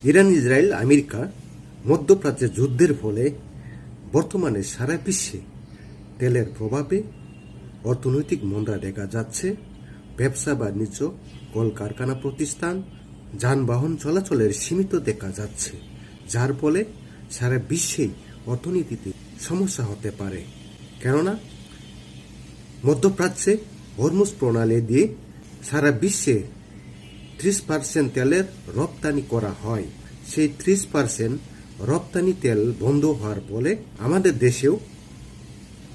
Iran, Israel, America মধ্যপ্রাচ্যের যুদ্ধের ফলে বর্তমানে সারা বিশ্বে তেলের প্রভাবে অর্থনৈতিক মন্দা দেখা যাচ্ছে। ব্যবসা বাণিজ্য, কলকারখানা প্রতিষ্ঠান, যানবাহন চলাচলের সীমিত দেখা যাচ্ছে, যার ফলে সারা বিশ্বেই অর্থনীতিতে সমস্যা হতে পারে। কেননা মধ্যপ্রাচ্যে হরমুজ প্রণালী দিয়ে সারা বিশ্বে 30% তেলের রপ্তানি করা হয়। সেই 30% রপ্তানি তেল বন্ধ হওয়ার ফলে আমাদের দেশেও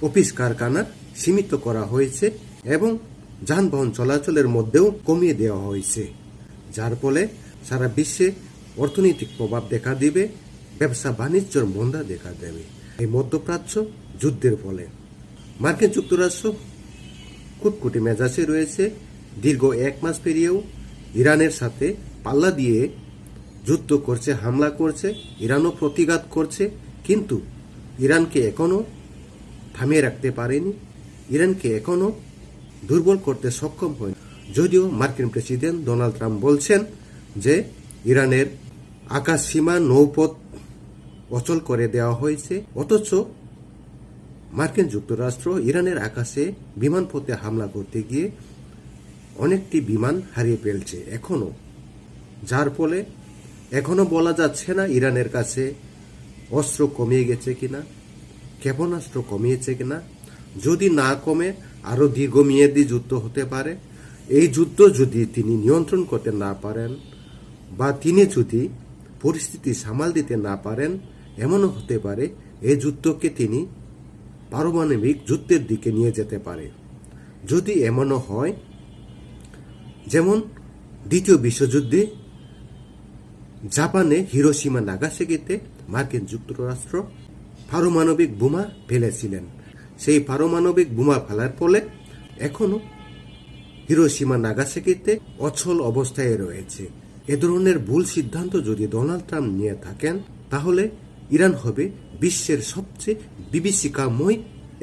অফিস কারখানা সীমিত করা হয়েছে এবং যানবাহন চলাচলের মধ্যেও কমিয়ে দেওয়া হয়েছে, যার ফলে সারা বিশ্বে অর্থনৈতিক প্রভাব দেখা দিবে, ব্যবসা বাণিজ্যের মন্দা দেখা দেবে এই মধ্যপ্রাচ্য যুদ্ধের ফলে। মার্কিন যুক্তরাষ্ট্র কুটকুটি মেজাজে রয়েছে। দীর্ঘ 1 মাস পেরিয়েও ইরানের সাথে পাল্লা দিয়ে যুদ্ধ করছে, হামলা করছে, ইরানও প্রতিঘাত করছে, কিন্তু ইরানকে এখনো থামিয়ে রাখতে পারেনি, ইরানকে এখনো দুর্বল করতে সক্ষম হয়নি। যদিও মার্কিন প্রেসিডেন্ট ডোনাল্ড ট্রাম্প বলছেন যে ইরানের আকাশ সীমা নৌপথ অচল করে দেওয়া হয়েছে, অথচ মার্কিন যুক্তরাষ্ট্র ইরানের আকাশে বিমানপথে হামলা করতে গিয়ে অনেকটি বিমান হারিয়ে ফেলছে এখনো, যার ফলে এখনো বলা যাচ্ছে না ইরানের কাছে অস্ত্র কমিয়ে গেছে কিনা, ক্ষেপণাস্ত্র কমিয়েছে কিনা। যদি না কমে আরো দীর্ঘমেয়াদী যুদ্ধ হতে পারে। এই যুদ্ধ যদি তিনি নিয়ন্ত্রণ করতে না পারেন বা তিনি যদি পরিস্থিতি সামাল দিতে না পারেন, এমনও হতে পারে এই যুদ্ধকে তিনি পারমাণবিক যুদ্ধের দিকে নিয়ে যেতে পারে। যদি এমনও হয়, যেমন দ্বিতীয় বিশ্বযুদ্ধে জাপানে হিরোশিমা নাগাসাকিতে মার্কিন যুক্তরাষ্ট্র পারমাণবিক বোমা ফেলেছিলেন, সেই পারমাণবিক বোমা ফেলার ফলে এখনো হিরোশিমা নাগাসাকিতে অচল অবস্থায় রয়েছে। এ ধরনের ভুল সিদ্ধান্ত যদি ডোনাল্ড ট্রাম্প নিয়ে থাকেন, তাহলে ইরান হবে বিশ্বের সবচেয়ে বিভীষিকাময়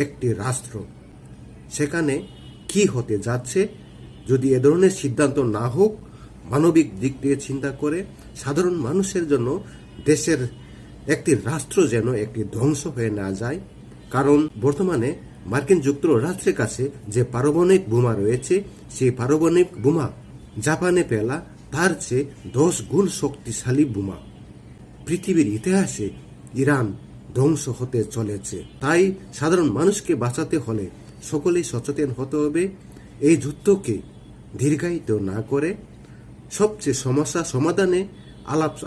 একটি রাষ্ট্র। সেখানে কি হতে যাচ্ছে যদি এ ধরনের সিদ্ধান্ত না হোক, মানবিক দিক দিয়ে চিন্তা করে সাধারণ মানুষের জন্য দেশের একটি রাষ্ট্র যেন একটি ধ্বংস হয়ে না যায়। কারণ বর্তমানে মার্কিন যুক্তরাষ্ট্রের কাছে যে পারমাণবিক বোমা রয়েছে, সেই পারমাণবিক বোমা জাপানে ফেলা তার চেয়ে 10 গুণ শক্তিশালী বোমা। পৃথিবীর ইতিহাসে ইরান ধ্বংস হতে চলেছে। তাই সাধারণ মানুষকে বাঁচাতে হলে সকলেই সচেতন হতে হবে। এই যুদ্ধকে দীর্ঘায়িত না করে সবচেয়ে সমস্যা সমাধানে আলোচনা